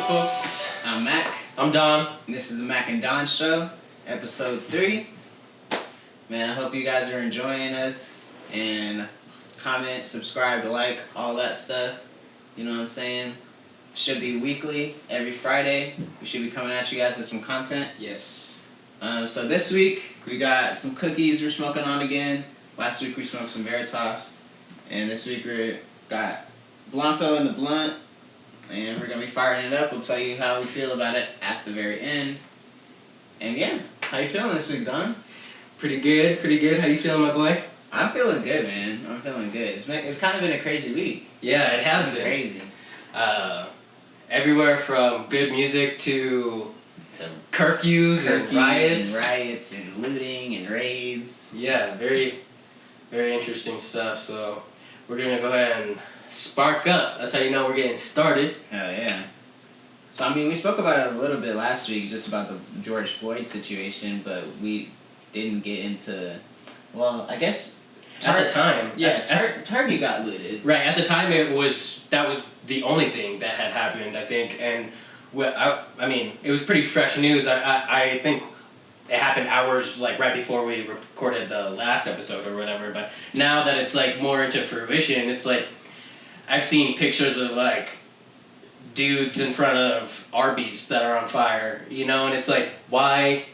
up, folks? I'm Mack. I'm Don. And this is the Mack and Don Show, episode 3. Man, I hope you guys are enjoying us. And comment, subscribe, like, all that stuff. You know what I'm saying? Should be weekly, every Friday. We should be coming at you guys with some content. Yes. So this week, we got some cookies we're smoking on again. Last week we smoked some Veritas. And this week we got Blanco in the blunt. And we're going to be firing it up. We'll tell you how we feel about it at the very end. And yeah, how you feeling this week, Don? Pretty good, pretty good. How you feeling, my boy? I'm feeling good, man. I'm feeling good. It's kind of been a crazy week. Yeah, it has been. Crazy. Everywhere from good music to curfews and riots. And looting and raids. Yeah, very, very interesting stuff. So we're going to go ahead and spark up. That's how you know we're getting started. Hell yeah. So, I mean, we spoke about it a little bit last week, just about the George Floyd situation, but we didn't get into, well, I guess... At the time. Yeah, Target got looted. Right, at the time that was the only thing that had happened, I think, and I mean, it was pretty fresh news. I think it happened hours, like, right before we recorded the last episode or whatever, but now that it's, like, more into fruition, it's like, I've seen pictures of, like, dudes in front of Arby's that are on fire, you know, and it's like, why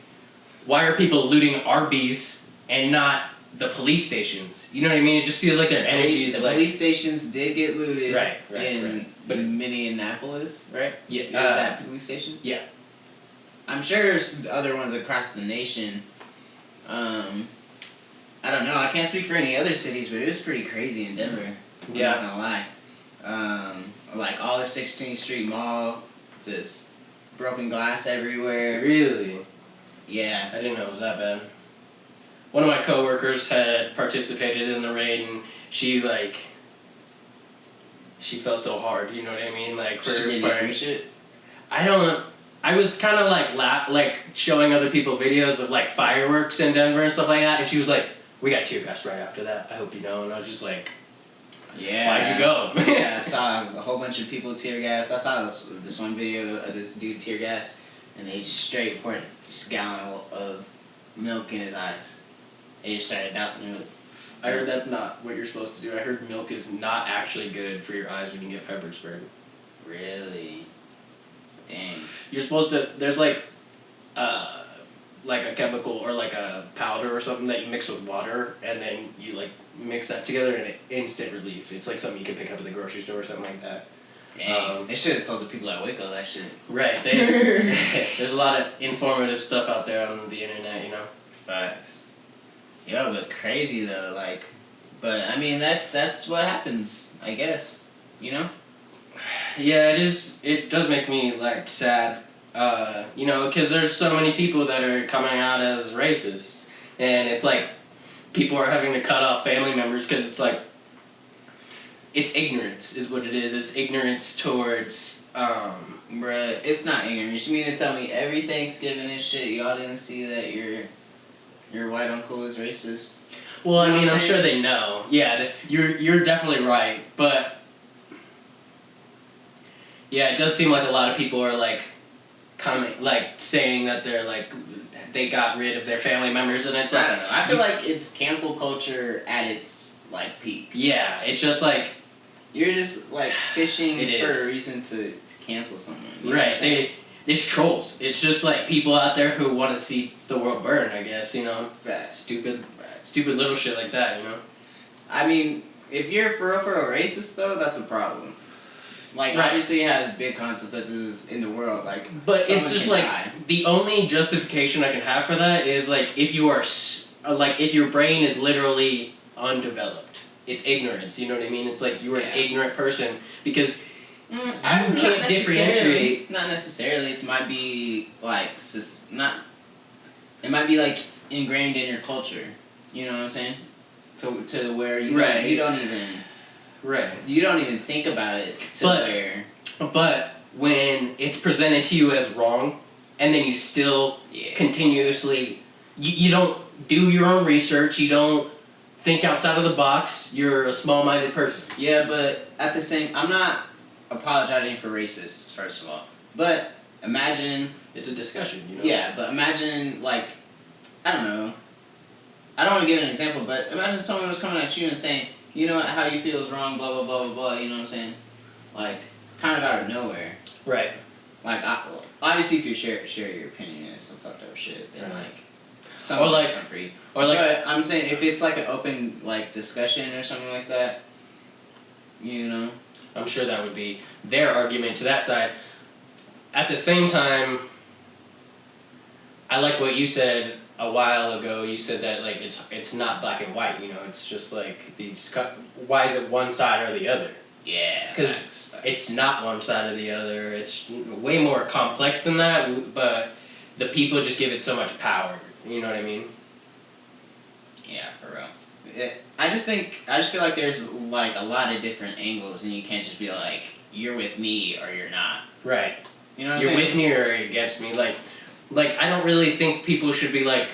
are people looting Arby's and not the police stations? You know what I mean? It just feels like their energy is the like... police stations did get looted in But Minneapolis, right? Yeah. Is that police station? Yeah. I'm sure there's other ones across the nation. I don't know. I can't speak for any other cities, but it was pretty crazy in Denver. I'm not gonna lie. Like all the 16th Street Mall, just broken glass everywhere. Really? Yeah. I didn't know it was that bad. One of my coworkers had participated in the raid, and she felt so hard. You know what I mean? Like she did free shit. I was kind of like showing other people videos of like fireworks in Denver and stuff like that, and she was like, "We got tear gassed right after that. I hope you know." And I was just like, "Yeah, why'd you go?" Yeah, I saw a whole bunch of people tear gas. I saw this one video of this dude tear gas, and they straight poured just a gallon of milk in his eyes. They just started dousing milk. I heard that's not what you're supposed to do. I heard milk is not actually good for your eyes when you get pepper sprayed. Really? Dang. You're supposed to. There's like a chemical or like a powder or something that you mix with water, and then you like mix that together and instant relief. It's like something you can pick up at the grocery store or something like that. Dang. They should have told the people at Waco that shit. Right. There's a lot of informative stuff out there on the internet, you know. Facts. Yo, but crazy though, like, but I mean that's what happens, I guess, you know? Yeah, it does make me, like, sad, you know, because there's so many people that are coming out as racists, and it's like, people are having to cut off family members because it's like, it's ignorance is what it is. It's ignorance towards, Bruh, it's not ignorance. You mean to tell me every Thanksgiving and shit, y'all didn't see that your white uncle is racist? Well, I mean, I'm sure they know. Yeah, you're definitely right, but yeah, it does seem like a lot of people are like saying that they're like they got rid of their family members, and it's like, I don't know. I feel like it's cancel culture at its like peak. Yeah, it's just like you're just like fishing for a reason to cancel someone. You know right. It's trolls. It's just like people out there who want to see the world burn, I guess, you know? Stupid little shit like that, you know? I mean, if you're for real racist, though, that's a problem. Like, obviously it has big consequences in the world, like, but it's just like, the only justification I can have for that is, like, if you are, like, if your brain is literally undeveloped. It's ignorance, you know what I mean? It's like, you're an ignorant person, because... you can't differentiate. Not necessarily. It might be like it might be like ingrained in your culture. You know what I'm saying? To where you don't even think about it. But when it's presented to you as wrong, and then you still continuously you don't do your own research. You don't think outside of the box. You're a small-minded person. Yeah, but at the same, I'm not apologizing for racists, first of all. But imagine. It's a discussion, you know. Yeah, but imagine like, I don't know. I don't want to give an example, but imagine someone was coming at you and saying, you know what, how you feel is wrong, blah blah blah blah blah. You know what I'm saying? Like, kind of out of nowhere. Right. Like, obviously, if you share your opinion and it's some fucked up shit, then like, or like, free. Or like, but I'm saying if it's like an open like discussion or something like that, you know, I'm sure that would be their argument to that side. At the same time, I like what you said a while ago. You said that like it's not black and white. You know, it's just like these. Why is it one side or the other? Yeah. Because it's not one side or the other. It's way more complex than that. But the people just give it so much power. You know what I mean? Yeah, for real. I just feel like there's like a lot of different angles, and you can't just be like, you're with me or you're not. Right. You know what I'm You're saying? with me or you're against me. Like I don't really think people should be like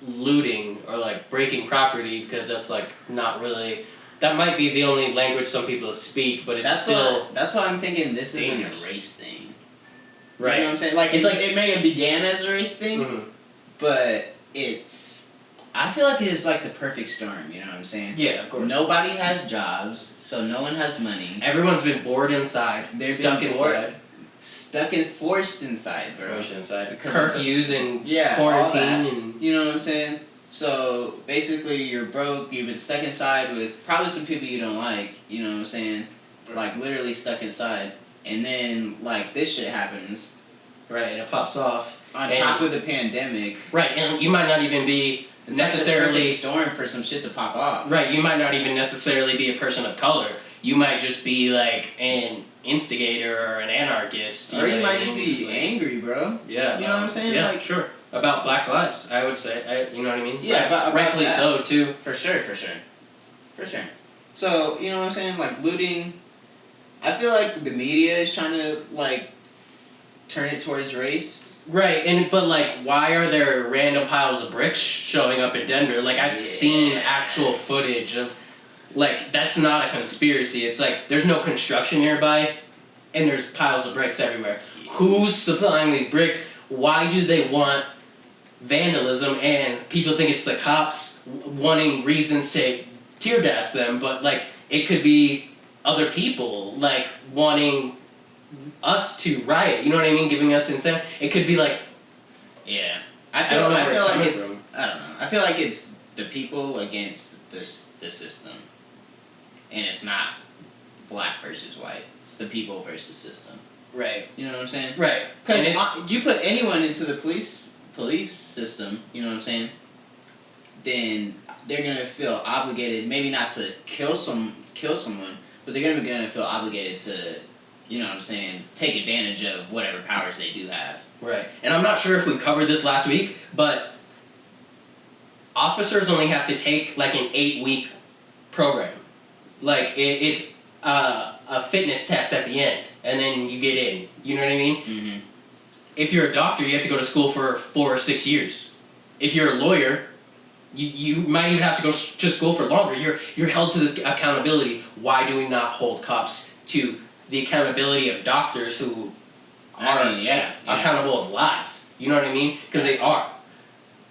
looting or like breaking property, because that's like not really. That might be the only language some people speak, but it's still. That's why I'm thinking this dangerous. isn't a race thing. Right. You know what I'm saying? Like it's like it may have began as a race thing, mm-hmm. but it's. I feel like it's like the perfect storm. You know what I'm saying? Yeah, of course. Nobody has jobs, so no one has money. Everyone's been bored inside. They've stuck been inside. Stuck and forced inside, bro. Forced inside. Because curfews and all that. quarantine and. You know what I'm saying? So basically, you're broke. You've been stuck inside with probably some people you don't like. You know what I'm saying? Like literally stuck inside, and then like this shit happens. Right, and it pops off. On top of the pandemic. Right, and you might not even be it's necessarily. Like the perfect storm for some shit to pop off. Right, you might not even necessarily be a person of color. You might just be like an instigator or an anarchist. Or you might just be angry, bro. Yeah. You know what I'm saying? Yeah, like, sure. About Black lives, I would say. You know what I mean? Yeah, about rightfully that. so, too. For sure. So, you know what I'm saying? Like, looting. I feel like the media is trying to, like, turn it towards race. Right, but like, why are there random piles of bricks showing up in Denver? Like, I've seen actual footage of, like, that's not a conspiracy. It's like, there's no construction nearby, and there's piles of bricks everywhere. Who's supplying these bricks? Why do they want vandalism? And people think it's the cops wanting reasons to tear gas them, but like, it could be other people, like, wanting us to riot, you know what I mean? Giving us incentive. It could be like, yeah. I feel like I don't know. I feel like it's the people against the system, and it's not black versus white. It's the people versus system. right, You know what I'm saying? right. Because you put anyone into the police system, you know what I'm saying? Then they're gonna feel obligated, maybe not to kill someone, but they're gonna feel obligated to, you know what I'm saying, take advantage of whatever powers they do have. Right. And I'm not sure if we covered this last week, but officers only have to take like an 8-week program. Like, it's a fitness test at the end, and then you get in. You know what I mean? Mm-hmm. If you're a doctor, you have to go to school for 4 or 6 years. If you're a lawyer, you might even have to go to school for longer. You're held to this accountability. Why do we not hold cops to the accountability of doctors who are accountable of lives? You know what I mean? Because they are.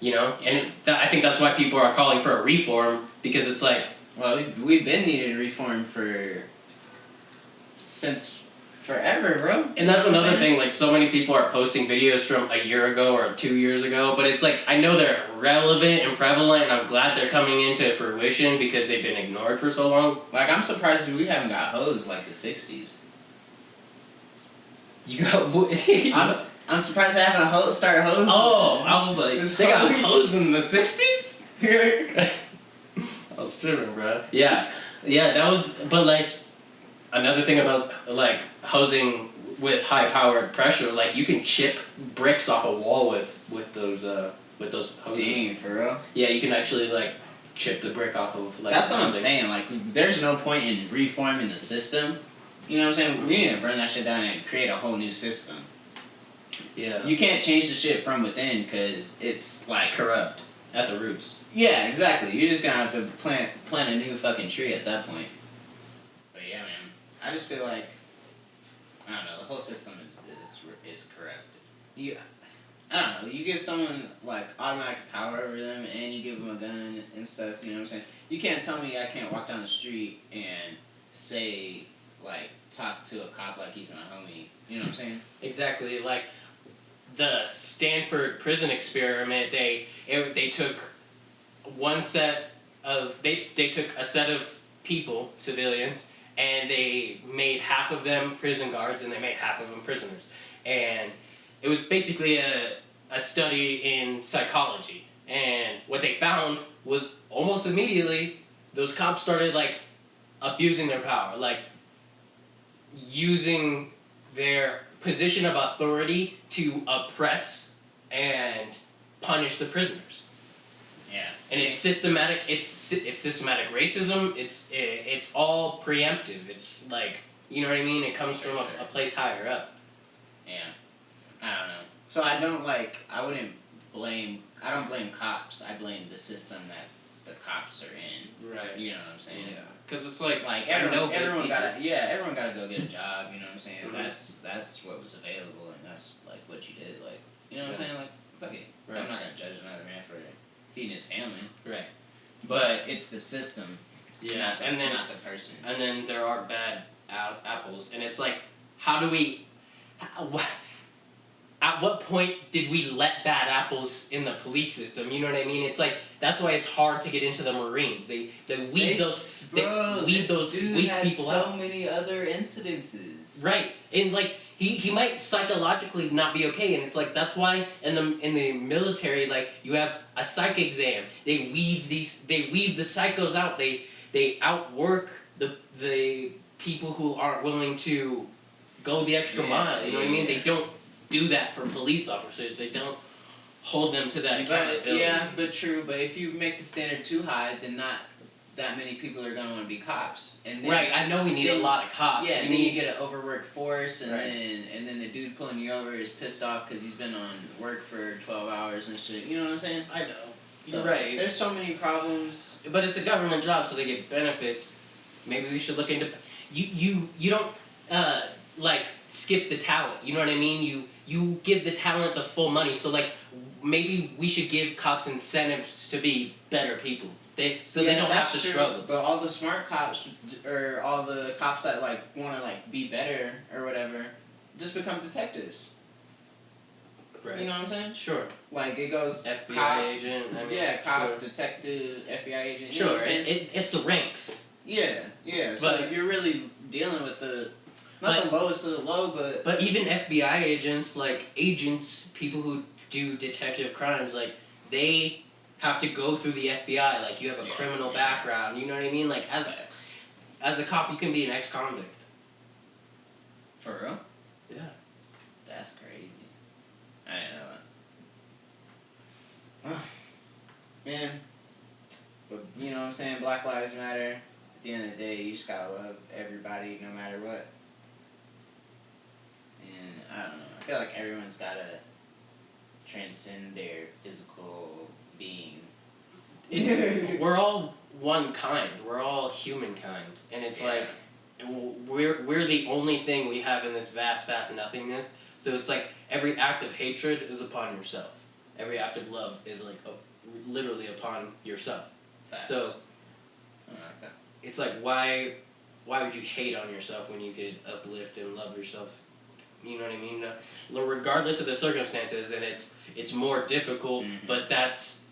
You know? And I think that's why people are calling for a reform, because it's like... Well, we've been needing reform since forever, bro. And that's another thing, like, so many people are posting videos from a year ago or 2 years ago, but it's like, I know they're relevant and prevalent, and I'm glad they're coming into fruition because they've been ignored for so long. Like, I'm surprised we haven't got hosed like the 60s. You got... I'm surprised they haven't started hosing. Oh, I was like, they got hosed in the 60s? I was tripping, bro. Yeah, that was, but like, another thing about, like, hosing with high-powered pressure, like, you can chip bricks off a wall with those hoses. Dang, for real? Yeah, you can actually, like, chip the brick off of, like... That's what I'm saying, like, there's no point in reforming the system. You know what I'm saying? We need to burn that shit down and create a whole new system. Yeah. You can't change the shit from within, because it's, like... corrupt. At the roots. Yeah, exactly. You're just gonna have to plant a new fucking tree at that point. But yeah, man. I just feel like I don't know. The whole system is corrupt. You, I don't know. You give someone like automatic power over them, and you give them a gun and stuff. You know what I'm saying? You can't tell me I can't walk down the street and say like talk to a cop like he's my homie. You know what I'm saying? Exactly. Like the Stanford prison experiment, they took they took a set of people, civilians, and they made half of them prison guards and they made half of them prisoners. And it was basically a study in psychology. And what they found was almost immediately those cops started like abusing their power, like using their position of authority to oppress and punish the prisoners. Yeah. And it's systematic. It's systematic racism. It's all preemptive. It's like, you know what I mean. It comes from a place higher up. Yeah. I don't know. So I don't blame cops. I blame the system that the cops are in. Right. You know what I'm saying? Yeah. Because it's like everyone gotta go get a job. You know what I'm saying? Mm-hmm. That's what was available, and that's like what you did. Like, you know what I'm saying? Like, fuck it. Right. I'm not gonna judge another man for feeding his family. Right. But it's the system. Yeah. Not the person. And then there are bad apples, and it's like, how do we? At what point did we let bad apples in the police system? You know what I mean? It's like, that's why it's hard to get into the Marines. They weed those weak people out. So many other incidences. Right, and like he might psychologically not be okay, and it's like that's why in the military, like, you have a psych exam. They weave the psychos out. They outwork the people who aren't willing to go the extra mile. You know what I mean? They don't do that for police officers. They don't hold them to that accountability. Yeah, but true. But if you make the standard too high, then not that many people are gonna want to be cops. And then, right, I know we need a lot of cops. Yeah, and then you get an overworked force, and then the dude pulling you over is pissed off because he's been on work for 12 hours and shit. You know what I'm saying? I know. So You're right. There's so many problems. But it's a government job, so they get benefits. Maybe we should look into. You don't like skip the talent. You know what I mean? You give the talent the full money. So like maybe we should give cops incentives to be better people. They don't have to struggle. But all the smart cops or all the cops that like want to like be better or whatever just become detectives. Right. You know what I'm saying? Sure. Like it goes FBI cop, agent. I mean, cop, sure. detective, FBI agent. You Sure. know what I'm saying? It's the ranks. Yeah. So But you're really dealing with the lowest of the low, but. But even FBI agents, like agents, people who do detective crimes, like they have to go through the FBI. Like you have a criminal background. You know what I mean? Like as a cop, you can be an ex-convict. For real? Yeah. That's crazy. I didn't know that. Man. But you know what I'm saying? Black Lives Matter. At the end of the day, you just gotta love everybody no matter what. And I don't know. I feel like everyone's gotta transcend their physical being. We're all one kind. We're all humankind, and it's like we're the only thing we have in this vast nothingness. So it's like every act of hatred is upon yourself. Every act of love is like literally upon yourself. Facts. So it's like why would you hate on yourself when you could uplift and love yourself? You know what I mean? Regardless of the circumstances, and it's more difficult, but that's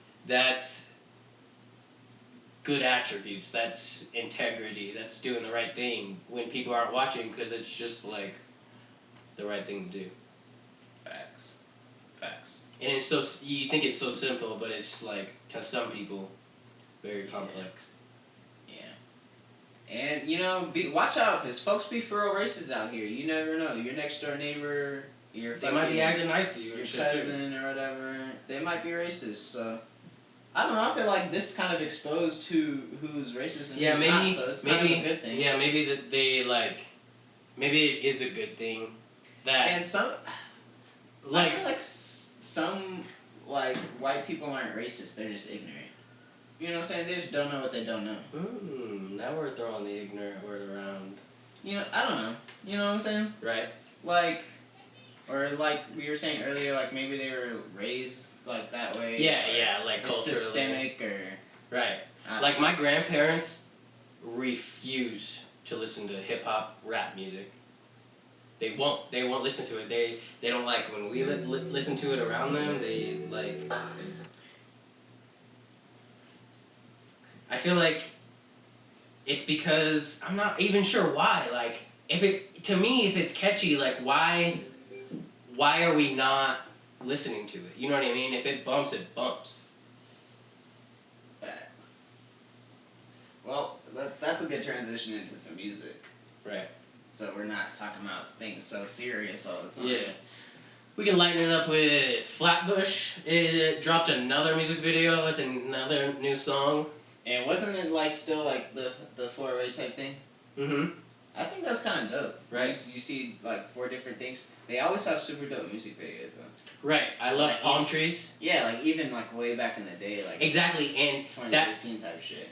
good attributes. That's integrity. That's doing the right thing when people aren't watching, because it's just like the right thing to do. Facts. And it's you think it's so simple, but it's like to some people very complex. Yeah. And you know, watch out, because folks be for real racist out here. You never know. Your next door neighbor, they might be acting nice to you, your or shit cousin or whatever. They might be racist. So I don't know. I feel like this kind of exposed who's racist and who's not. So it's kind of a good thing. Yeah, maybe that they like. Maybe it is a good thing that. And some. Like. I feel like some like white people aren't racist. They're just ignorant. You know what I'm saying? They just don't know what they don't know. Now we're throwing the ignorant word around. You know, I don't know. You know what I'm saying? Right. Like, or like we were saying earlier, like maybe they were raised like that way. Yeah, like it's culturally. systemic or. Right. Like my grandparents refuse to listen to hip hop rap music. They won't listen to it. They don't like when we listen to it around them. They like. I feel like it's because I'm not even sure why. Like if it's catchy, like why are we not listening to it? You know what I mean? If it bumps, it bumps. Facts. Well, that's a good transition into some music. Right. So we're not talking about things so serious all the time. Yeah. We can lighten it up with Flatbush. It dropped another music video with another new song. And wasn't it like still like the 4-way type thing? Mm-hmm. I think that's kind of dope. Right. You see like 4 different things. They always have super dope music videos though. Right. I love Like, palm trees. Yeah, like even like way back in the day, like Exactly, and 2013 type shit.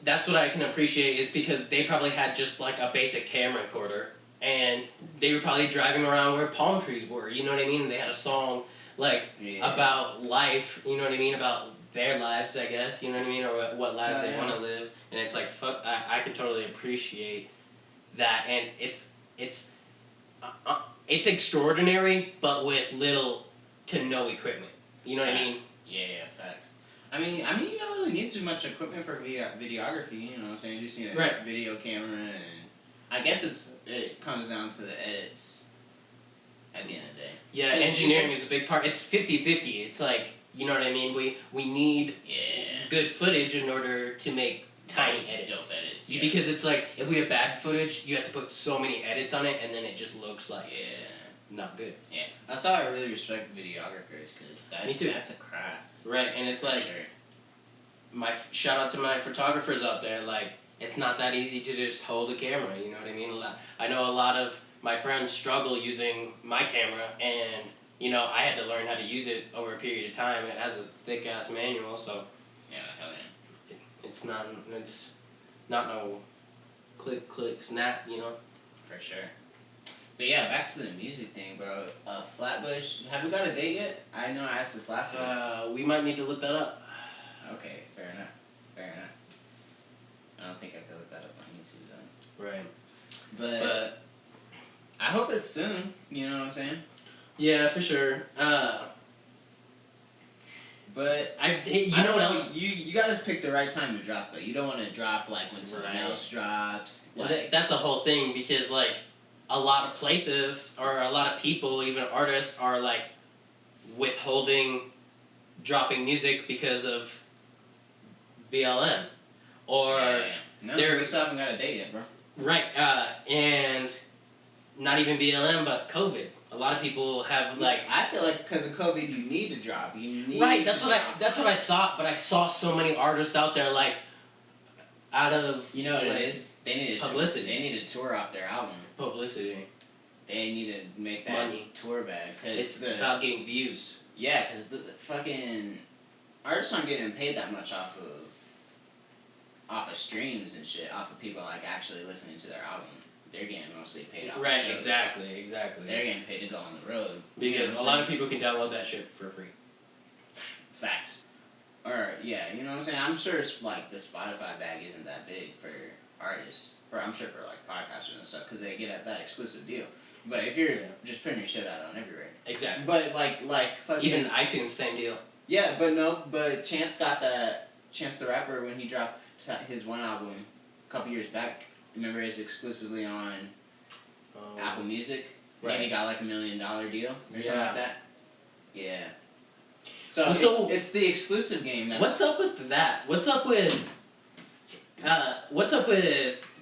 that's what I can appreciate is because they probably had just like a basic camera recorder and they were probably driving around where palm trees were, you know what I mean? They had a song like about life, you know what I mean? About their lives, I guess, you know what I mean? Or what lives they want to live. And it's like, fuck, I can totally appreciate that. And it's extraordinary, but with little to no equipment. You know what I mean? Yeah, facts. I mean, you don't really need too much equipment for videography. You know what I'm saying? You just need a video camera, and I guess it comes down to the edits. At the end of the day. Yeah, engineering is a big part. It's 50-50. It's like, you know what I mean? We need good footage in order to make tiny edits. Dope edits. Yeah. Because it's like if we have bad footage, you have to put so many edits on it, and then it just looks like not good. Yeah, that's how I really respect videographers because Me too. That's a craft. Right, and it's like shout out to my photographers out there. Like it's not that easy to just hold a camera. You know what I mean? I know a lot of my friends struggle using my camera, and you know I had to learn how to use it over a period of time. It has a thick ass manual, so hell yeah. It's not no click snap, you know. For sure. But yeah, back to the music thing, bro. Flatbush, have we got a date yet? I know I asked this last week. We might need to look that up. Okay, fair enough. I don't think I could look that up on YouTube though. Right. But I hope it's soon. You know what I'm saying? Yeah, for sure. But you know what else? You gotta pick the right time to drop though. You don't want to drop like when someone else drops. Like, that's a whole thing because like a lot of places or a lot of people, even artists, are like withholding dropping music because of BLM or we still haven't got a date yet, bro. Right, and not even BLM, but COVID. A lot of people have like. I feel like because of COVID, you need to drop. That's what I thought, but I saw so many artists out there like. Out of what it is, they need publicity. They need to tour off their album. Publicity. They need to make that money tour bag because it's about getting views. Yeah, because the fucking artists aren't getting paid that much off of streams and shit, off of people like actually listening to their album. They're getting mostly paid off. Right, shows. exactly. They're getting paid to go on the road because a lot of people can download that shit for free. Facts. Or you know what I'm saying. I'm sure it's like the Spotify bag isn't that big for artists, or I'm sure for like podcasters and stuff because they get that exclusive deal. But if you're just putting your shit out on everywhere, exactly. But like fucking even iTunes, same deal. Yeah, but Chance got that. Chance the Rapper when he dropped his one album a couple years back. Remember, it's exclusively on Apple Music. Right. And he got like $1 million deal or something like that. Yeah. So it's the exclusive game. What's up with that? What's up with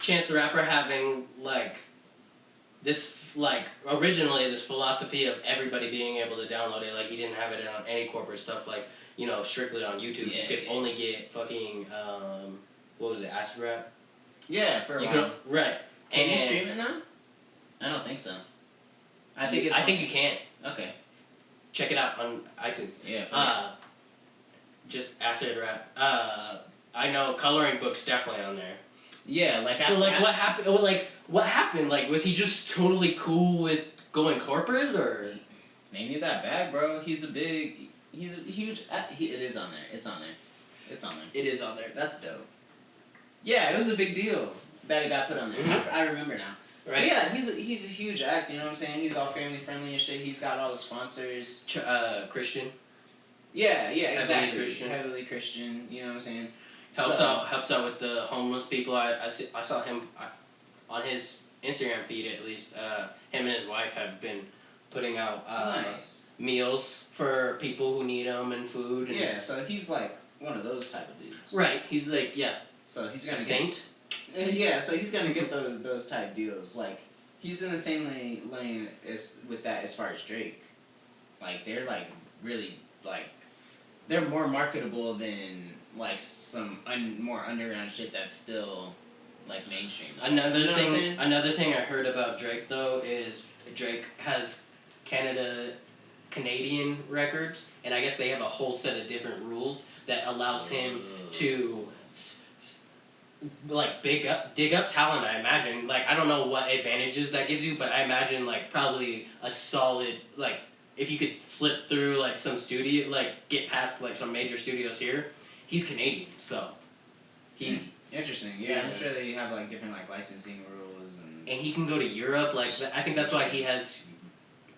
Chance the Rapper having like this originally this philosophy of everybody being able to download it? Like he didn't have it on any corporate stuff. Like strictly on YouTube. You could only get fucking what was it? Acid Rap. Yeah, for a while. Right. Can you stream it now? I don't think so. I think you can. Okay. Check it out on iTunes. Yeah. Just Acid Rap. I know Coloring Book's definitely on there. Yeah, like So like what happened? What happened? Like was he just totally cool with going corporate or? Maybe that bad, bro. He's a huge. It is on there. It's on there. It's on there. It is on there. That's dope. Yeah, it was a big deal that it got put on there. Mm-hmm. I remember now. Right. But yeah, he's a huge act. You know what I'm saying? He's all family friendly and shit. He's got all the sponsors. Christian. Yeah, exactly. Heavily Christian. You know what I'm saying? Helps out with the homeless people. I saw him on his Instagram feed at least. Him and his wife have been putting out nice meals for people who need them and food. And yeah, so he's like one of those type of dudes. Right. He's like So he's gonna saint. Yeah, so he's gonna get those type deals. Like he's in the same lane as with that as far as Drake. Like they're like really like they're more marketable than like some more underground shit that's still like mainstream. Another thing I heard about Drake though is Drake has Canadian records, and I guess they have a whole set of different rules that allows him to like dig up talent. I imagine, like I don't know what advantages that gives you, but I imagine like probably a solid like if you could slip through like some studio, like get past like some major studios here. He's Canadian, so he. Interesting. Yeah, I'm sure they have like different like licensing rules and he can go to Europe. Like I think that's why he has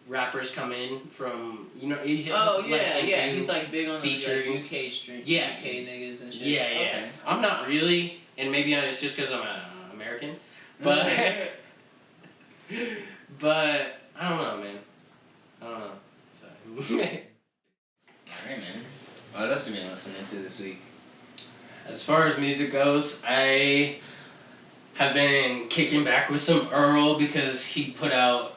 rappers come in from he's like big on featuring the UK stream. Yeah, UK niggas and shit. Yeah. Okay. I'm not really, and maybe it's just because I'm American, but but I don't know, man. I don't know. Sorry. Alright, man. What else have you been listening to this week? As far as music goes, I have been kicking back with some Earl because he put out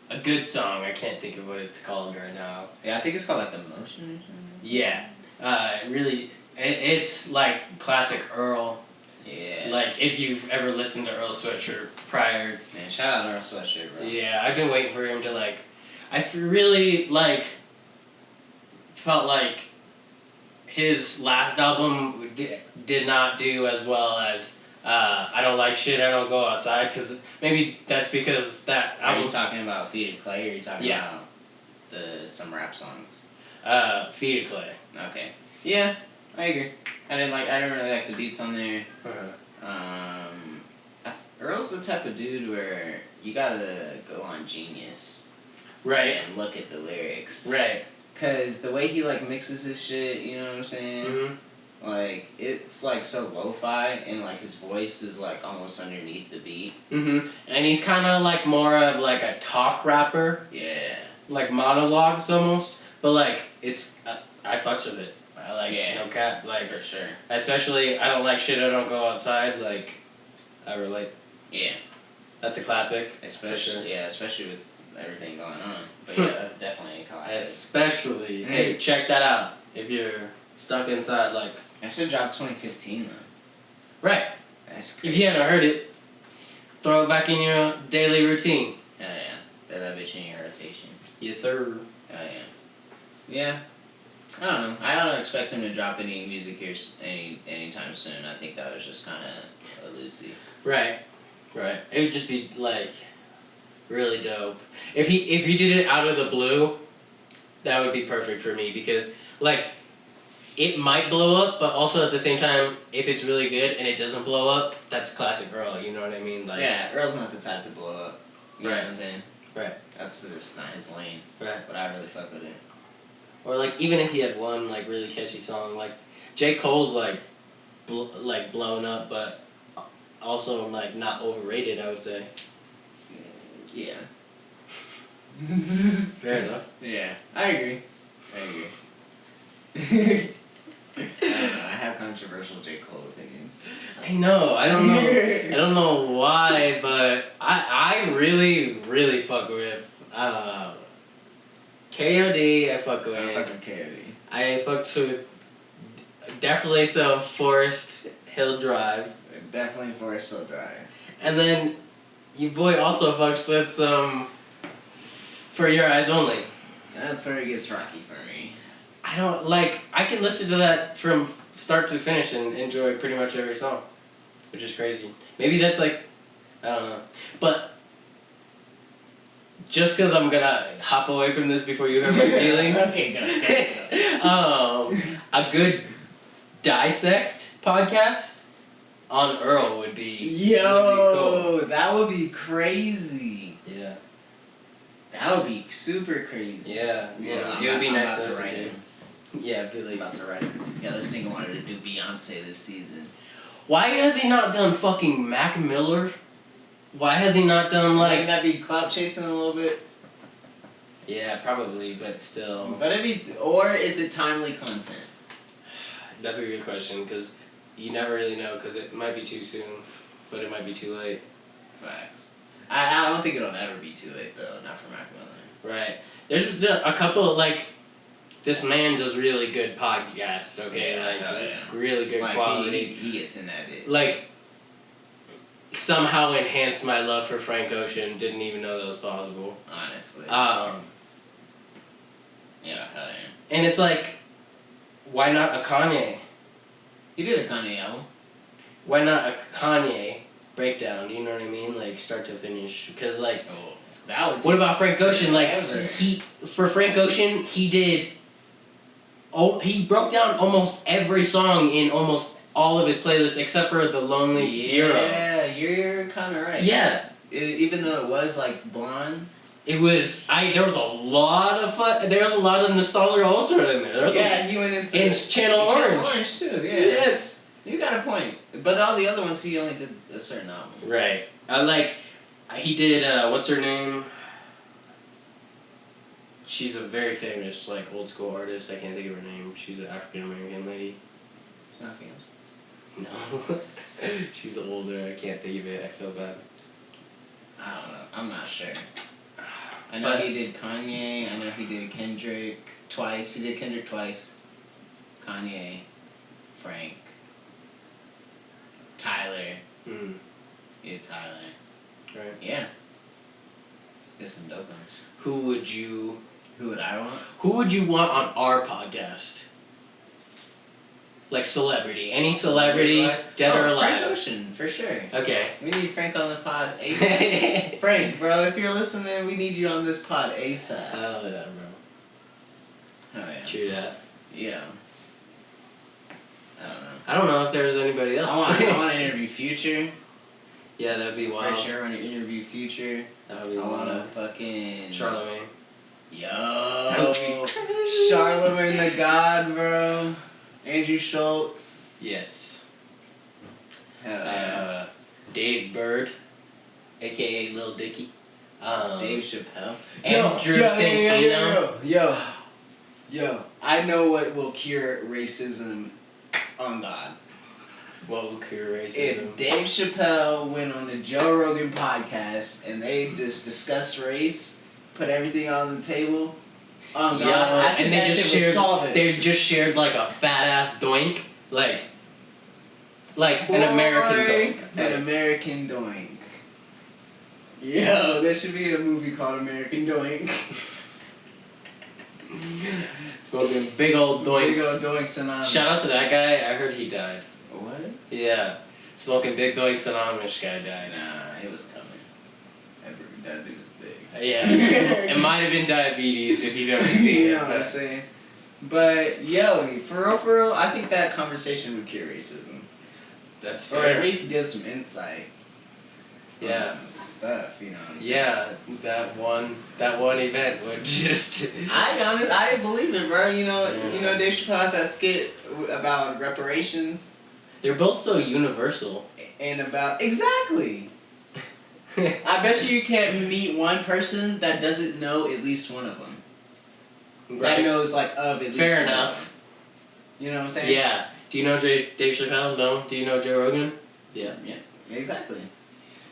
a good song. I can't think of what it's called right now. Yeah, I think it's called like The Motion or something. Yeah. It's like classic Earl. Yeah. Like if you've ever listened to Earl Sweatshirt prior. Man, shout out Earl Sweatshirt, bro. Yeah, I've been waiting for him to like. Really like. Felt like his last album did not do as well as I Don't Like Shit, I Don't Go Outside, because maybe that's because that album... Are you talking about Feet of Clay, or are you talking about some rap songs? Feet of Clay. Okay. Yeah, I agree. I didn't really like the beats on there. Earl's the type of dude where you gotta go on Genius. Right. And look at the lyrics. Right. Cause the way he like mixes his shit, you know what I'm saying? Mm-hmm. Like it's like so lo-fi, and like his voice is like almost underneath the beat. Mm-hmm. And he's kind of like more of like a talk rapper. Yeah. Like monologues almost, but like it's I fucks with it. I like no cap, like for sure. Especially I Don't Like Shit, I Don't Go Outside. Like I relate. Yeah. That's a classic. Especially with everything going on. But yeah, that's definitely a classic. Especially, hey, check that out if you're stuck inside. Like that should drop 2015 though. Right. That's crazy. If you haven't heard it, throw it back in your daily routine. Yeah. Throw that bitch in your rotation. Yes, sir. Yeah. I don't know. I don't expect him to drop any music here anytime soon. I think that was just kind of a loosey. Right. It would just be like really dope if he did it out of the blue. That would be perfect for me because like it might blow up, but also at the same time, if it's really good and it doesn't blow up, that's classic Earl. You know what I mean? Like Earl's not the type to blow up. You know what I'm saying? Right. That's just not his lane. Right. But I really fuck with it. Or like even if he had one like really catchy song, like J. Cole's like blown up, but also like not overrated, I would say. Yeah. Fair enough. Yeah, I agree. I don't know. I have controversial J. Cole opinions. I know. I don't know. I don't know why, but I really fuck with K.O.D. I fuck with. I fuck with K.O.D. I fucked with definitely some Forest Hill Drive. Definitely Forest Hill Drive. And then your boy also fucks with some For Your Eyes Only. That's where it gets rocky for me. I don't like. I can listen to that from start to finish and enjoy pretty much every song, which is crazy. Maybe that's like, I don't know, but just because I'm gonna hop away from this before you hurt my feelings. Okay, go. A good dissect podcast on Earl would be Yo, that would be crazy. Yeah. That would be super crazy. Yeah. Yeah, It would be nice about to to listen write to. it. Yeah, Billy. About to write it. Yeah, this nigga wanted to do Beyonce this season. Why has he not done fucking Mac Miller? Why has he not done Wouldn't like? that be clout chasing a little bit? Yeah, probably, but still. But or is it timely content? That's a good question because you never really know because it might be too soon, but it might be too late. Facts. I don't think it'll ever be too late though, not for Mack Miller. Right. There's a couple like. This man does really good podcasts, okay? Yeah, really good like quality. He gets in that bitch. Like, somehow enhanced my love for Frank Ocean. Didn't even know that was possible. Honestly. Yeah, hell yeah. and it's like, why not a Kanye? He did a Kanye album. Why not a Kanye breakdown? You know what I mean? Like, start to finish. Because, like, That would what about Frank Ocean? Like, forever. for Frank Ocean, he did. Oh, he broke down almost every song in almost all of his playlists except for the Lonely Hero. Yeah, you're kind of right. Yeah. Even though it was like blonde. It was there was a lot of fun. There was a lot of nostalgia ultra in there. There was You went into and Channel Orange. too. Yeah. Yes. You got a point. But all the other ones, he only did a certain album. Right. He did what's her name? She's a very famous like old school artist. I can't think of her name. She's an African American lady. It's not famous. No. She's older. I can't think of it. I feel bad. I don't know. I'm not sure. I know he did Kanye. I know he did Kendrick twice. He did Kendrick twice. Kanye, Frank, Tyler. Mm. He did Tyler. Right. Yeah. Did some dope ones. Who would you want on our podcast? Like celebrity. Any celebrity, dead or alive. Frank Ocean, for sure. Okay. We need Frank on the pod ASAP. Frank, bro, if you're listening, we need you on this pod ASAP. Hell yeah, bro. Oh yeah. True that. Yeah. I don't know. I don't know if there's anybody else. I want to interview Future. Yeah, that'd be wild. For sure, I want to interview Future. That would be I wild. want to fucking... Charlemagne. Yo. Charlemagne the God, bro. Andrew Schultz. Yes. Hell yeah. Dave Bird, aka Lil Dicky. Dave Chappelle. Andrew Santino. Yo. I know what will cure racism on God. What will cure racism? If Dave Chappelle went on the Joe Rogan podcast and they just discussed race, put everything on the table, on God, I think and that shit would solve it. They just shared like a fat ass doink, like an American doink. An American doink. Yo, there should be a movie called American Doink. Smoking big old doinks. Big old doinks anonymous. Shout out to that guy. I heard he died. What? Yeah. Smoking big doinks anonymous guy died. Nah, it was coming. That dude was big. Yeah. It might have been diabetes if you've ever seen You it. know what I'm saying? But, yo, for real, I think that conversation would cure racism. That's Or fair. at least give some insight. Yeah. On some stuff, you know what I'm saying? Yeah, that one event would just. I believe it, bro. You know, Dave Chappelle has that skit about reparations. They're both so universal. And about exactly. I bet you can't meet one person that doesn't know at least one of them. Right. That knows like of at least. Fair one enough. of them. You know what I'm saying? Yeah. Do you know Dave Chappelle? No. Do you know Joe Rogan? Yeah. Yeah. Exactly.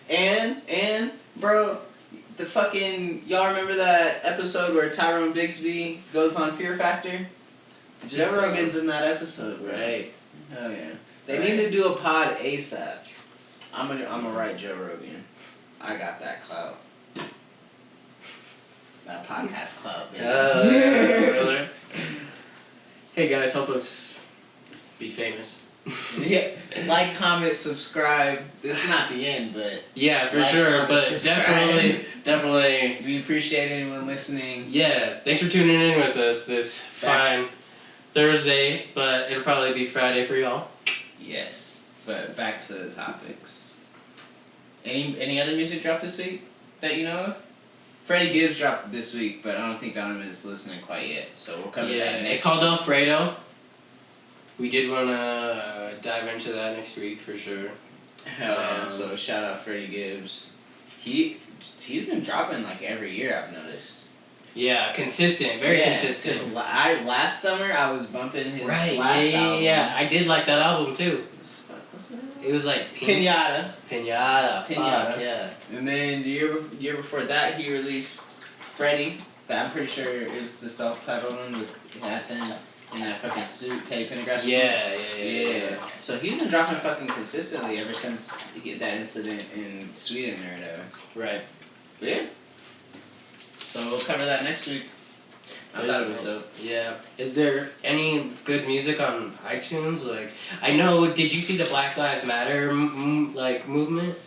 And bro, the fucking y'all remember that episode where Tyrone Bigsby goes on Fear Factor? Joe Rogan's in that episode, bro. Right. Hell yeah. They need to do a pod ASAP. I'm gonna write Joe Rogan. I got that clout. That podcast clout, man. Hey guys, help us be famous. Yeah, like, comment, subscribe. This is not the end, but Yeah, for like, sure. comment, But subscribe. definitely. We appreciate anyone listening. Yeah, thanks for tuning in with us this fine Thursday, but it'll probably be Friday for y'all. Yes, but back to the topics. Any other music dropped this week that you know of? Freddie Gibbs dropped it this week, but I don't think Donovan is listening quite yet, so we'll cover that next it's called week. Alfredo. We did want to dive into that next week for sure. Hell yeah, so shout out Freddie Gibbs. He's been dropping like every year, I've noticed. Yeah, consistent, very consistent. Because last summer I was bumping his last album. Yeah, I did like that album too. What's the name? It was like Pinata. Fuck, yeah. And then the year before that, he released Freddie, that I'm pretty sure is the self-titled one with Hassan in that fucking suit, Teddy Pendergrass suit. Yeah. So he's been dropping fucking consistently ever since that incident in Sweden or whatever. Right. But yeah. So we'll cover that next week. I thought it was dope. Yeah. Is there any good music on iTunes? Like, I know. Did you see the Black Lives Matter movement?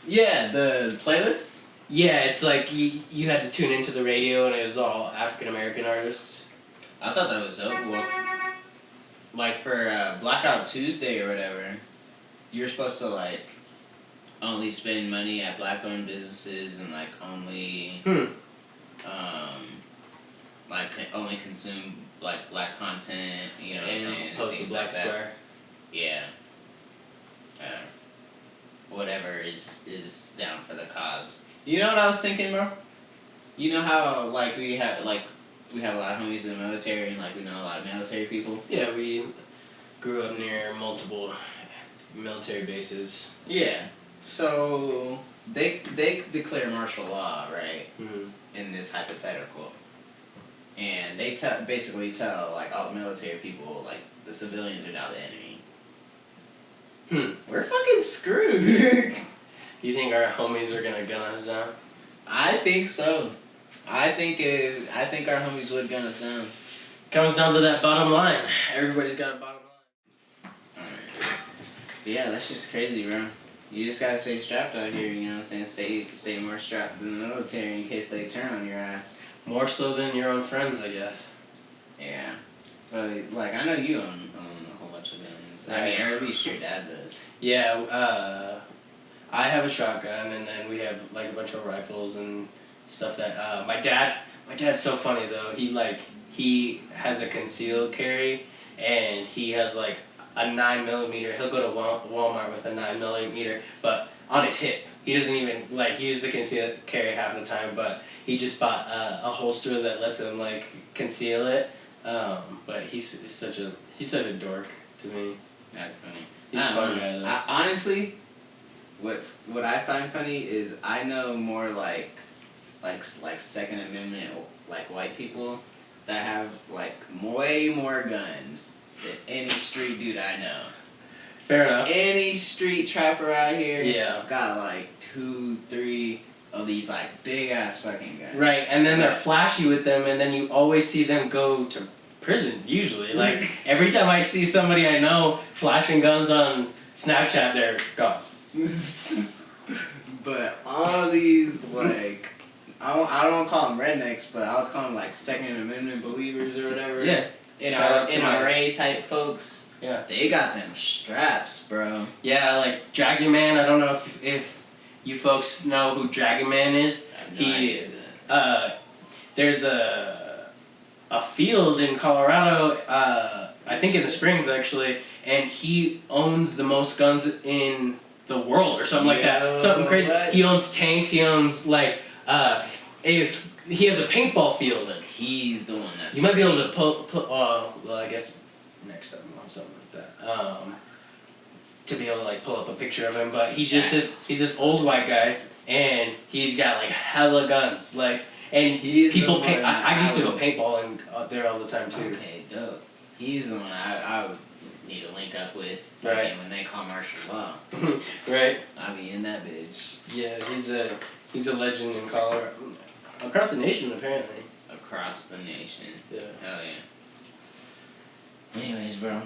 Yeah, the playlist. Yeah, it's like you had to tune into the radio and it was all African American artists. I thought that was dope. Well, like for Blackout Tuesday or whatever, you're supposed to like only spend money at black-owned businesses and like only like only consume like black content. You know what I'm saying? Post a black like square. Yeah. Whatever is down for the cause. You know what I was thinking, bro? You know how like we have a lot of homies in the military and like we know a lot of military people. Yeah, we grew up near multiple military bases. Yeah. So they declare martial law, right? Mm-hmm. In this hypothetical, and they basically tell like all the military people like the civilians are now the enemy. We're fucking screwed. You think our homies are gonna gun us down? I think so. I think our homies would gun us down. Comes down to that bottom line. Everybody's got a bottom line. Alright. Yeah, that's just crazy, bro. You just gotta stay strapped out here, you know what I'm saying? Stay more strapped than the military in case they turn on your ass. More so than your own friends, I guess. Yeah. But, like, I know you own a whole bunch of guns. I mean, or at least your dad does. Yeah, I have a shotgun, and then we have, like, a bunch of rifles and stuff that, my dad's so funny, though. He has a concealed carry, and he has, like, a 9mm. He'll go to Walmart with a 9mm, but on his hip. He doesn't even use the concealed carry half the time, but he just bought a holster that lets him conceal it. But he's such a dork to me. That's funny. He's a fun guy though. Honestly, what I find funny is I know more like Second Amendment white people that have way more guns than any street dude I know. Fair enough. Any street trapper out here got 2, 3 of these big ass fucking guns. Right, and then they're flashy with them, and then you always see them go to prison. Usually, every time I see somebody I know flashing guns on Snapchat, they're gone. But all these I don't call them rednecks, but I would call them Second Amendment believers or whatever. Yeah. NRA type folks. Yeah. They got them straps, bro. Yeah, Dragon Man. I don't know if you folks know who Dragon Man is. I have no idea. There's a field in Colorado, I think in the Springs actually, and he owns the most guns in the world or something like that. Something crazy. What? He owns tanks. He owns he has a paintball field. He's the one that's. You might be able to pull well, I guess next time or something like that. To be able to pull up a picture of him, but he's just he's this old white guy, and he's got hella guns, and he's people paint. I used to go paintballing there all the time too. Okay, dope. He's the one I would need to link up with. Right. When they call martial law. Right. I'll be in that bitch. Yeah, he's a legend in Colorado, across the nation apparently. Across the nation. Yeah. Hell yeah. Anyways, bro.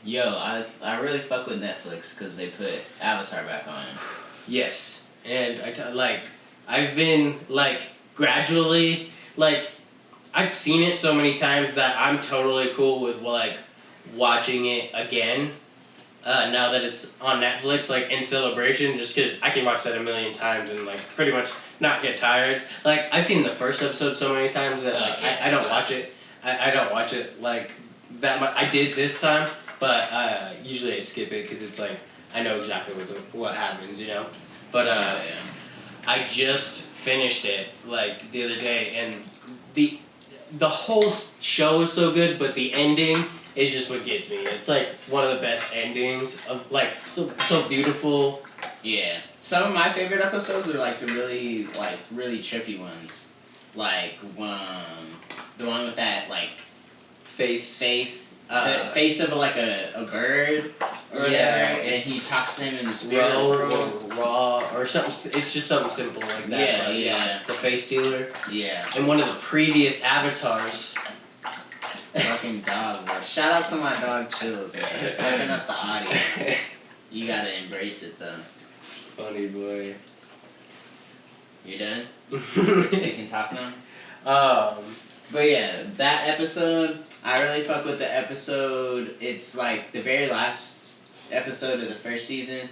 Yo, I really fuck with Netflix because they put Avatar back on. Yes, and I've been like gradually like I've seen it so many times that I'm totally cool with like watching it again. Now that it's on Netflix, like in celebration, just because I can watch that a million times and like pretty much not get tired. Like I've seen the first episode so many times that like I don't watch it. I don't watch it like that much. I did this time, but usually I skip it because it's like I know exactly what happens, you know. But I just finished it like the other day, and the whole show is so good, but the ending is just what gets me. It's like one of the best endings of like so beautiful. Yeah. Some of my favorite episodes are like the really trippy ones. Like the one with that like Face. The face of like a bird or whatever, and he talks to him in the spirit world. Raw or something. It's just something simple like that. Yeah. The face stealer. Yeah. And one of the previous avatars. Fucking dog, bro. Shout out to my dog Chills, man. Fucking up the audio. You gotta embrace it though. Funny boy. You done? You can talk now? But yeah, that episode, I really fuck with the episode. It's like the very last episode of the first season,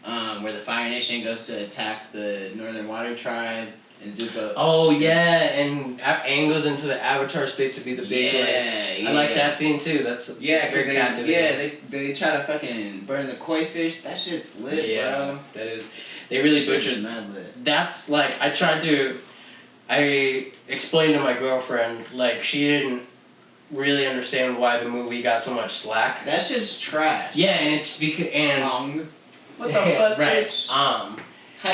where the Fire Nation goes to attack the Northern Water Tribe, and Zuko. Oh yeah, and Aang goes into the Avatar state to be the big lake. I like that scene too. That's very captivating. they try to fucking burn the koi fish. That shit's lit, bro. That is. They really butchered. Mad lit. That's like I explained to my girlfriend, like, she didn't really understand why the movie got so much slack. That shit's trash. Yeah, and it's because what the fuck, right. bitch? How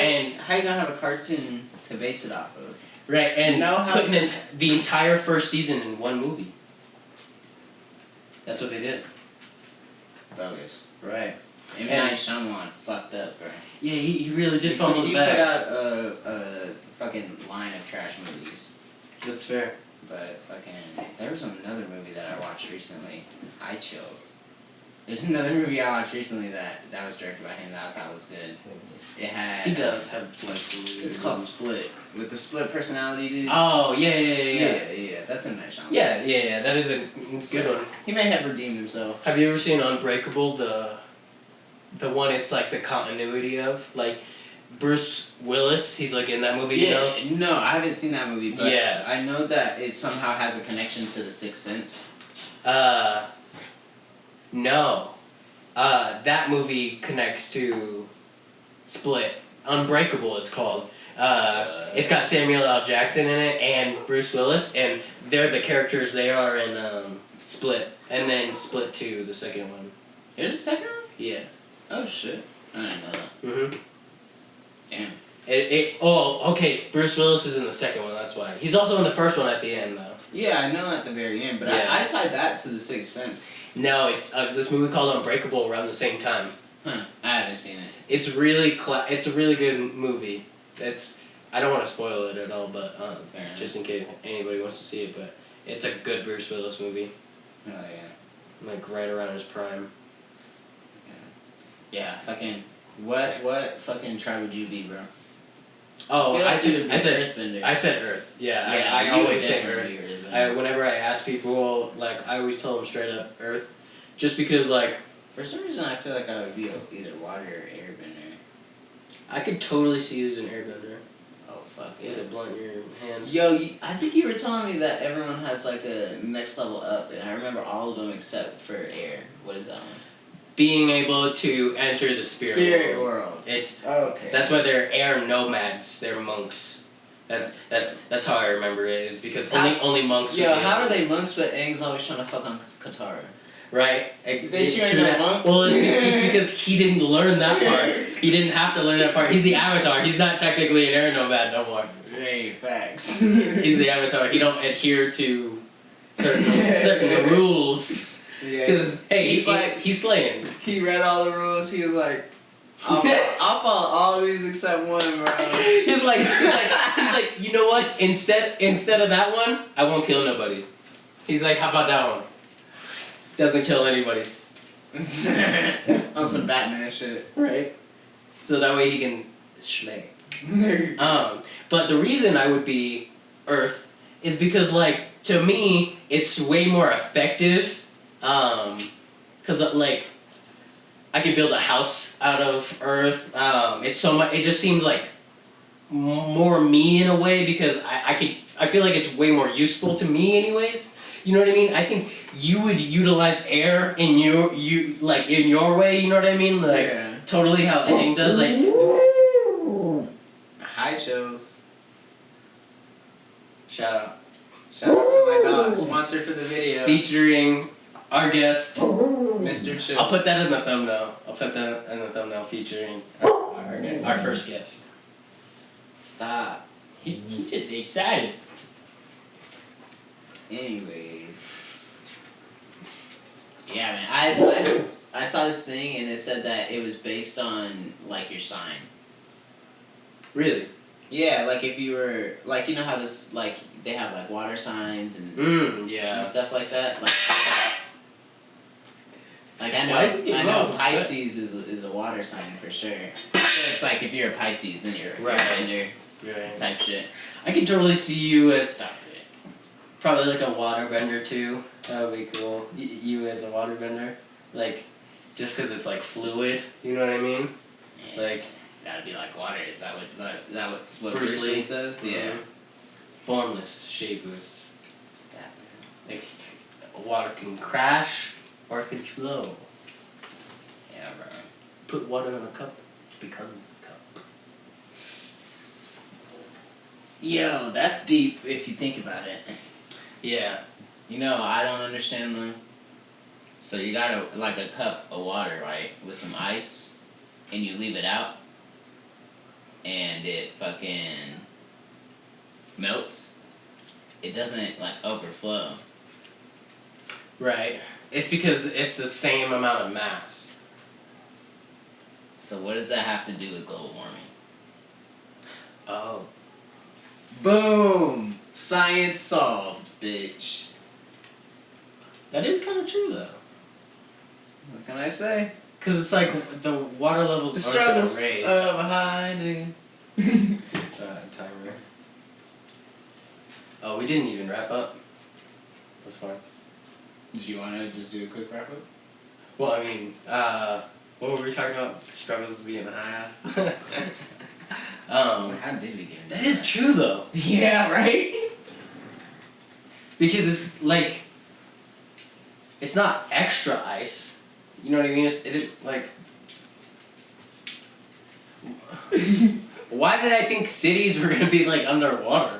you gonna have a cartoon to base it off of? Right, and putting the entire first season in one movie. That's what they did. Bogus. Right. M.A.D. Shyamalan fucked up, bro. Yeah, he really did fumble the bag. He put out a fucking line of trash movies. That's fair. But fucking, there was another movie that I watched recently. Eye Chills. There's another movie I watched recently that was directed by him that I thought was good. It had. He does have like. It's called Split, with the split personality dude. Oh yeah. That's M.A.D. Shyamalan. Yeah. That is a good one. He may have redeemed himself. Have you ever seen Unbreakable? The one it's like the continuity of like Bruce Willis. He's like in that movie. Yeah. You know? No, I haven't seen that movie, but yeah. I know that it somehow has a connection to The Sixth Sense. No. That movie connects to Split. Unbreakable, it's called. It's got Samuel L. Jackson in it and Bruce Willis, and they're the characters they are in Split. And then Split 2, the second one. There's a second one? Yeah. Oh shit. I didn't know that. Damn. Okay, Bruce Willis is in the second one, that's why. He's also in the first one at the end, though. Yeah, I know at the very end, but yeah. I tied that to The Sixth Sense. No, it's this movie called Unbreakable around the same time. Huh. I haven't seen it. It's it's a really good movie. I don't want to spoil it at all, but just in case anybody wants to see it, but it's a good Bruce Willis movie. Oh yeah. Like right around his prime. Yeah, fucking what fucking tribe would you be, bro? Oh, I said Earthbender. I said Earth. Yeah, I always say Earth. Whenever I ask people, like I always tell them straight up Earth, just because like for some reason I feel like I would be either water or airbender. I could totally see you as an airbender. Oh fuck yeah! With a blunt in your hand. Yo, I think you were telling me that everyone has like a next level up, and I remember all of them except for air. What is that one? Being able to enter the spirit world. It's okay. That's why they're air nomads. They're monks. That's how I remember it. Is because only monks. Yo, how are they monks? But Aang's always trying to fuck on Katara. Right. Monk? Well, it's because he didn't learn that part. He didn't have to learn that part. He's the Avatar. He's not technically an air nomad no more. Hey, facts. He's the Avatar. He don't adhere to certain rules. Because hey, he's slaying. He read all the rules. He was like, I'll follow all these except one, bro. He's like, you know what? Instead of that one, I won't kill nobody. He's like, how about that one? Doesn't kill anybody. On some Batman shit. Right. So that way he can schlay. But the reason I would be Earth is because, like, to me, it's way more effective. Cause like, I could build a house out of Earth. It's so much. It just seems like more me in a way because I feel like it's way more useful to me, anyways. You know what I mean? I think you would utilize air in your in your way. You know what I mean? Like totally how Aang does. Like hi, chills. Shout out to my dog. Sponsor for the video. Featuring our guest, Mr. Chill. I'll put that in the thumbnail. Featuring our first guest. Stop. He just excited. Anyways. Yeah, man. I saw this thing and it said that it was based on like your sign. Really? Yeah, like if you were like, you know how this like they have like water signs and yeah. and stuff like that. Like I Why know Pisces is a water sign for sure. So it's like if you're a Pisces, then you're a bender type shit. I can totally see you as probably like a waterbender too. That would be cool. You as a waterbender, like just because it's like fluid. You know what I mean? Yeah. Like gotta be like water. Is that what Bruce Lee says? Yeah. Mm-hmm. Formless, shapeless. Like water can crash or it can flow. Yeah, bro. Put water in a cup, it becomes the cup. Yo, that's deep if you think about it. Yeah. You know, I don't understand them. So you got a cup of water, right, with some ice, and you leave it out, and it fucking melts. It doesn't like overflow. Right. It's because it's the same amount of mass. So what does that have to do with global warming? Oh. Boom! Science solved, bitch. That is kind of true though. What can I say? Because it's like the water levels The aren't gonna struggles raise. of a high nigga. Timer. Oh, we didn't even wrap up. That's fine. Do you want to just do a quick wrap up? Well, I mean, what were we talking about? Struggles of being a high ass. How did we get into That is true though. Yeah, right? Because it's like, it's not extra ice. You know what I mean? It like. Why did I think cities were gonna be like underwater?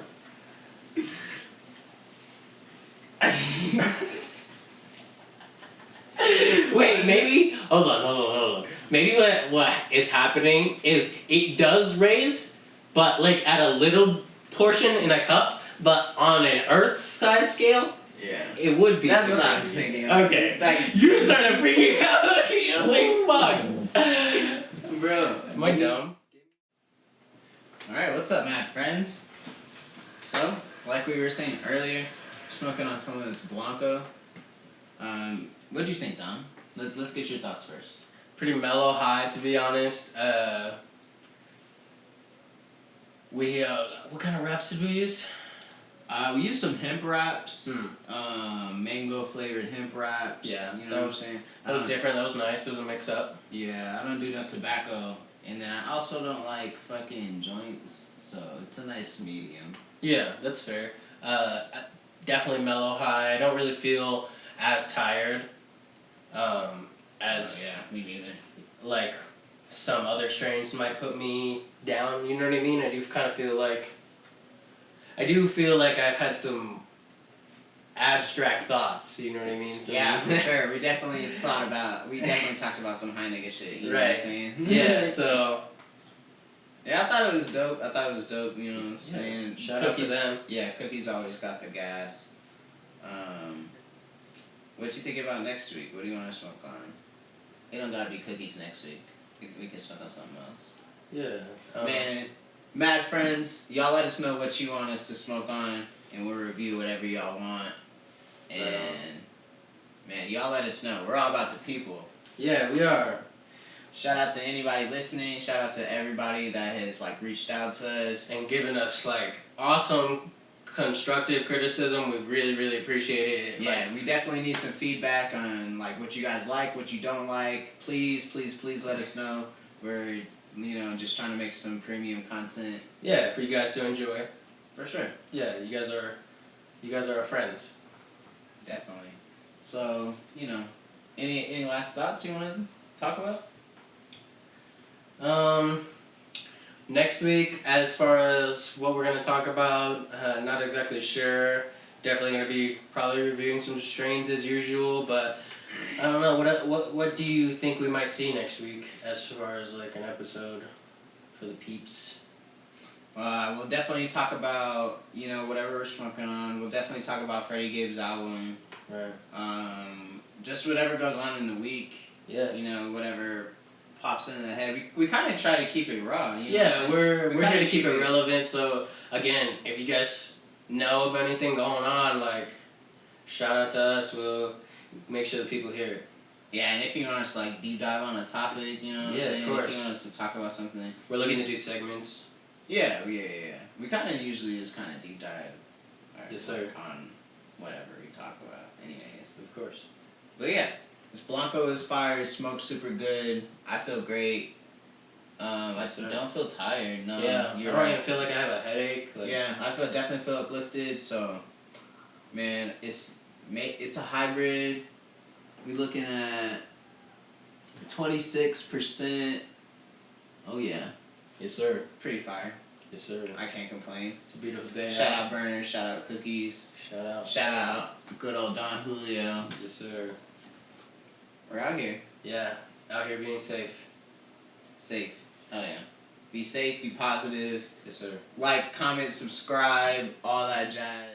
Wait, maybe. Hold on. Maybe what is happening is it does raise, but like at a little portion in a cup, but on an Earth size scale. Yeah. It would be. That's what I was thinking. Okay. You started freaking out. I was like, fuck. Bro. Am I dumb? Alright, what's up, mad friends? So, like we were saying earlier, smoking on some of this Blanco. What'd you think, Dom? Let's get your thoughts first. Pretty mellow high, to be honest. What kind of wraps did we use? We used some hemp wraps, mango flavored hemp wraps. Yeah, you know what I'm saying? That was different. That was nice. It was a mix up. Yeah, I don't do no tobacco, and then I also don't like fucking joints, so it's a nice medium. Yeah, that's fair. Definitely mellow high. I don't really feel as tired as me neither. like some other strains might put me down. You know what I mean? I do kind of feel like I've had some abstract thoughts. You know what I mean? So yeah, for sure. We definitely talked about some high nigga shit. You know what I'm saying? Yeah. So. Yeah, I thought it was dope. You know what I'm saying? Shout out to them. Yeah, Cookies always got the gas. What you think about next week? What do you want to smoke on? It don't gotta be Cookies next week. We can smoke on something else. Yeah. Man, mad friends, y'all let us know what you want us to smoke on, and we'll review whatever y'all want. And man, y'all let us know. We're all about the people. Yeah, we are. Shout out to anybody listening. Shout out to everybody that has like reached out to us And giving us like awesome constructive criticism. We really, really appreciate it. Yeah, we definitely need some feedback on like what you guys like, what you don't like. Please, please, please let us know. We're just trying to make some premium content. Yeah, for you guys to enjoy. For sure. Yeah, you guys are our friends. Definitely. So, any last thoughts you want to talk about? Next week, as far as what we're gonna talk about, not exactly sure. Definitely gonna be probably reviewing some strains as usual, but I don't know. What do you think we might see next week as far as like an episode for the peeps? We'll definitely talk about whatever we're smoking on. We'll definitely talk about Freddie Gibbs' album. Right. Just whatever goes on in the week. Yeah. Whatever pops into the head. We kind of try to keep it raw. Yeah, we're here kinda to keep it relevant. So again, if you guys know of anything going on, like shout out to us. We'll make sure that people hear it. Yeah, and if you want us to like deep dive on a topic, what I'm saying? Of course. If you want us to talk about something. We're looking to do segments. Yeah. We kind of usually just kind of deep dive. Yes, sir. On whatever we talk about, anyways. Of course. But yeah, this Blanco is fire. It smokes super good. I feel great. Yes, I sir. don't feel tired. No. Yeah, You're I don't right. even feel like I have a headache. Like, Yeah, I definitely feel uplifted. So, man, it's a hybrid. We're looking at 26%. Oh yeah, Yes, sir. pretty fire. Yes, sir. I can't complain. It's a beautiful day. Shout out Burners. Shout out Cookies. Shout out. Shout out good old Don Julio. Yes, sir. We're out here. Yeah, out here being safe. Safe. Oh yeah. Be safe. Be positive. Yes, sir. Like, comment, subscribe, all that jazz.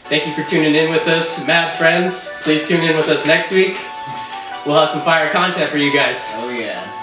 Thank you for tuning in with us, M.A.D friends. Please tune in with us next week. We'll have some fire content for you guys. Oh yeah.